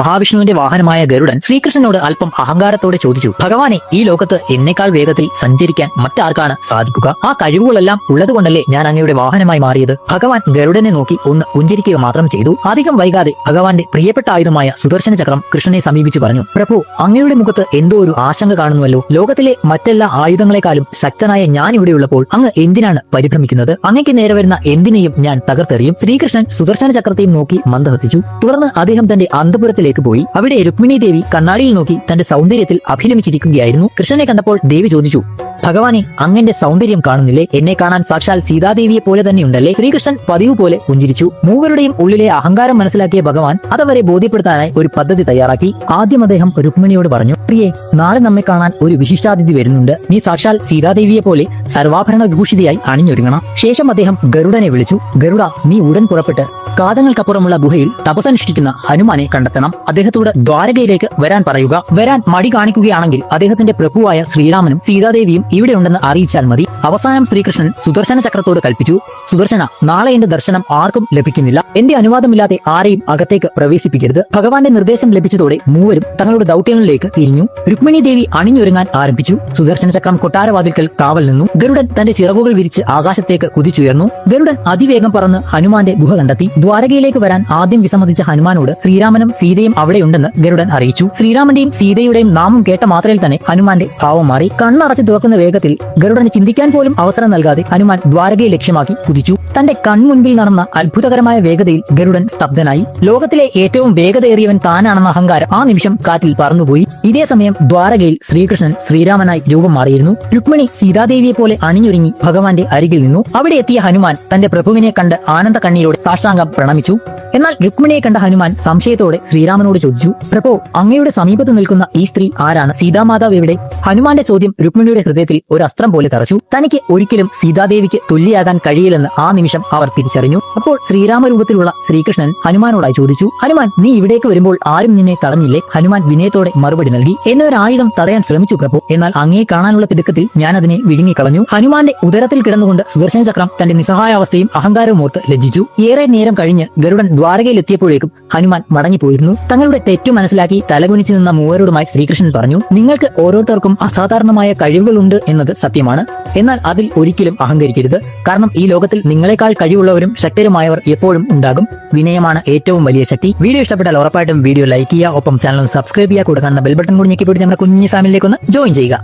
മഹാവിഷ്ണുവിന്റെ വാഹനമായ ഗരുഡൻ ശ്രീകൃഷ്ണനോട് അല്പം അഹങ്കാരത്തോടെ ചോദിച്ചു, ഭഗവാനെ, ഈ ലോകത്ത് എന്നേക്കാൾ വേഗത്തിൽ സഞ്ചരിക്കാൻ മറ്റാർക്കാണ് സാധിക്കുക? ആ കഴിവുകളെല്ലാം ഉള്ളതുകൊണ്ടല്ലേ ഞാൻ അങ്ങയുടെ വാഹനമായി മാറിയത്? ഭഗവാൻ ഗരുഡനെ നോക്കി ഒന്ന് പുഞ്ചിരിക്കുക മാത്രം ചെയ്തു. അധികം വൈകാതെ ഭഗവാന്റെ പ്രിയപ്പെട്ട ആയുധമായ സുദർശന ചക്രം കൃഷ്ണനെ സമീപിച്ചു പറഞ്ഞു, പ്രഭു, അങ്ങയുടെ മുഖത്ത് എന്തോ ഒരു ആശങ്ക കാണുന്നുവല്ലോ. ലോകത്തിലെ മറ്റെല്ലാ ആയുധങ്ങളെക്കാളും ശക്തനായ ഞാൻ ഇവിടെയുള്ളപ്പോൾ അങ്ങ് എന്തിനാണ് പരിഭ്രമിക്കുന്നത്? അങ്ങയ്ക്ക് നേരെ വരുന്ന എന്തിനേയും ഞാൻ തകർത്തെറിയും. ശ്രീകൃഷ്ണൻ സുദർശന ചക്രത്തെയും നോക്കി മന്ദഹസിച്ചു. തുടർന്ന് അദ്ദേഹം തന്റെ അന്തപുരത്തിലേക്ക് പോയി. അവിടെ രുക്മിണി ദേവി കണ്ണാടിയിൽ നോക്കി തന്റെ സൗന്ദര്യത്തിൽ അഭിനമിച്ചിരിക്കുകയായിരുന്നു. കൃഷ്ണനെ കണ്ടപ്പോൾ ദേവി ചോദിച്ചു, ഭഗവാനെ, അങ്ങന്റെ സൗന്ദര്യം കാണുന്നില്ലേ? എന്നെ കാണാൻ സാക്ഷാൽ സീതാദേവിയെ പോലെ തന്നെയുണ്ടല്ലേ? ശ്രീകൃഷ്ണൻ പതിവ് പോലെ പുഞ്ചിരിച്ചു. മൂവരുടെയും ഉള്ളിലെ അഹങ്കാരം മനസ്സിലാക്കിയ ഭഗവാൻ അതവരെ ബോധ്യപ്പെടുത്താനായി ഒരു പദ്ധതി തയ്യാറാക്കി. ആദ്യം അദ്ദേഹം രുക്മിണിയോട് പറഞ്ഞു, പ്രിയേ, നാളെ നമ്മെ കാണാൻ ഒരു വിശിഷ്ടാതിഥി വരുന്നുണ്ട്. നീ സാക്ഷാൽ സീതാദേവിയെ പോലെ സർവാഭരണ വിഭൂഷിതയായി അണിഞ്ഞൊരുങ്ങണം. ശേഷം അദ്ദേഹം ഗരുഡനെ വിളിച്ചു. ഗരുഡ, നീ ഉടൻ പുറപ്പെട്ട് കാതങ്ങൾക്കപ്പുറമുള്ള ഗുഹയിൽ തപസ്സനുഷ്ഠിക്കുന്ന ഹനുമാനെ കണ്ടെത്തണം. അദ്ദേഹത്തോട് ദ്വാരകയിലേക്ക് വരാൻ പറയുക. വരാൻ മടി കാണിക്കുകയാണെങ്കിൽ അദ്ദേഹത്തിന്റെ പ്രഭുവായ ശ്രീരാമനും സീതാദേവിയും ഇവിടെയുണ്ടെന്ന് അറിയിച്ചാൽ മതി. അവസാനം ശ്രീകൃഷ്ണൻ സുദർശന ചക്രത്തോട് കൽപ്പിച്ചു, സുദർശന, നാളെ എന്റെ ദർശനം ആർക്കും ലഭിക്കുന്നില്ല. എന്റെ അനുവാദമില്ലാതെ ആരെയും അകത്തേക്ക് പ്രവേശിപ്പിക്കരുത്. ഭഗവാന്റെ നിർദ്ദേശം ലഭിച്ചതോടെ മൂവരും തങ്ങളുടെ ദൗത്യങ്ങളിലേക്ക് തിരിഞ്ഞു. രുക്മിണി ദേവി അണിഞ്ഞൊരുങ്ങാൻ ആരംഭിച്ചു. സുദർശന ചക്രം കൊട്ടാരവാതിൽക്കൽ കാവൽ നിന്നു. ഗരുഡൻ തന്റെ ചിറകുകൾ വിരിച്ച് ആകാശത്തേക്ക് കുതിച്ചുയർന്നു. ഗരുഡൻ അതിവേഗം പറന്ന് ഹനുമാന്റെ ഗുഹ കണ്ടെത്തി. ദ്വാരകയിലേക്ക് വരാൻ ആദ്യം വിസമ്മതിച്ച ഹനുമാനോട് ശ്രീരാമനും സീതയും അവിടെയുണ്ടെന്ന് ഗരുഡൻ അറിയിച്ചു. ശ്രീരാമന്റെയും സീതയുടെയും നാമം കേട്ട മാത്രയിൽ തന്നെ ഹനുമാന്റെ ഭാവം മാറി. കണ്ണടച്ച് തുറക്കുന്ന വേഗത്തിൽ ഗരുഡന് ചിന്തിക്കാൻ പോലും അവസരം നൽകാതെ ഹനുമാൻ ദ്വാരകയെ ലക്ഷ്യമാക്കി കുതിച്ചു. തന്റെ കൺമുൻപിൽ നടന്ന അത്ഭുതകരമായ വേഗതയിൽ ഗരുഡൻ സ്തബ്ധനായി. ലോകത്തിലെ ഏറ്റവും വേഗതയേറിയവൻ താനാണെന്ന അഹങ്കാരം ആ നിമിഷം കാറ്റിൽ പറന്നുപോയി. ഇതേ സമയം ദ്വാരകയിൽ ശ്രീകൃഷ്ണൻ ശ്രീരാമനായി രൂപം മാറിയിരുന്നു. രുക്മിണി സീതാദേവിയെ പോലെ അണിഞ്ഞൊരുങ്ങി ഭഗവാന്റെ അരികിൽ നിന്നു. അവിടെ എത്തിയ ഹനുമാൻ തന്റെ പ്രഭുവിനെ കണ്ട് ആനന്ദ കണ്ണീരോടെ സാഷ്ടാംഗം പ്രണമിച്ചു. എന്നാൽ രുക്മിണിയെ കണ്ട ഹനുമാൻ സംശയത്തോടെ ശ്രീരാമനോട് ചോദിച്ചു, പ്രഭു, അങ്ങയുടെ സമീപത്ത് നിൽക്കുന്ന ഈ സ്ത്രീ ആരാണ്? സീതാമാതാവ് എവിടെ? ഹനുമാന്റെ ചോദ്യം രുക്മിണിയുടെ ഹൃദയത്തിൽ ഒരു അസ്ത്രം പോലെ തറച്ചു. തനിക്ക് ഒരിക്കലും സീതാദേവിക്ക് തുല്യയാകാൻ കഴിയില്ലെന്ന് ആ നിമിഷം അവർ തിരിച്ചറിഞ്ഞു. അപ്പോൾ ശ്രീരാമരൂപത്തിലുള്ള ശ്രീകൃഷ്ണൻ ഹനുമാനോടായി ചോദിച്ചു, ഹനുമാൻ, നീ ഇവിടേക്ക് വരുമ്പോൾ ആരും നിന്നെ തടഞ്ഞില്ലേ? ഹനുമാൻ വിനയത്തോടെ മറുപടി നൽകി, എന്നൊരു ആയുധം തടയാൻ ശ്രമിച്ചു പ്രഭു, എന്നാൽ അങ്ങയെ കാണാനുള്ള തിടുക്കത്തിൽ ഞാൻ അതിനെ വിഴുങ്ങിക്കളഞ്ഞു. ഹനുമാന്റെ ഉദരത്തിൽ കിടന്നുകൊണ്ട് സുദർശന ചക്രം തന്റെ നിസ്സഹായാവസ്ഥയും അഹങ്കാരവും ഓർത്ത് ലജ്ജിച്ചു. ഏറെ നേരം കഴിഞ്ഞ് ഗരുഡൻ ദ്വാരകയിൽ എത്തിയപ്പോഴേക്കും ഹനുമാൻ മടങ്ങിപ്പോയിരുന്നു. തങ്ങളുടെ തെറ്റു മനസ്സിലാക്കി തലകുനിച്ചു നിന്ന മൂവരോടുമായി ശ്രീകൃഷ്ണൻ പറഞ്ഞു, നിങ്ങൾക്ക് ഓരോരുത്തർക്കും അസാധാരണമായ കഴിവുകളുണ്ട് എന്നത് സത്യമാണ്. എന്നാൽ അതിൽ ഒരിക്കലും അഹങ്കരിക്കരുത്. കാരണം ഈ ലോകത്തിൽ നിങ്ങളെക്കാൾ കഴിവുള്ളവരും ശക്തരുമായവർ എപ്പോഴും ഉണ്ടാകും. വിനയമാണ് ഏറ്റവും വലിയ ശക്തി. വീഡിയോ ഇഷ്ടപ്പെട്ടാൽ ഉറപ്പായിട്ടും വീഡിയോ ലൈക്ക് ചെയ്യുക, ഒപ്പം ചാനൽ സബ്സ്ക്രൈബ് ചെയ്യുക, കൂടെ കാണുന്ന ബെൽ ബട്ടൺ കൂടി ഞെക്കിപ്പോയിട്ട് നമ്മുടെ കുഞ്ഞു ഫാമിലിയിലേക്ക് ഒന്ന് ജോയിൻ ചെയ്യുക.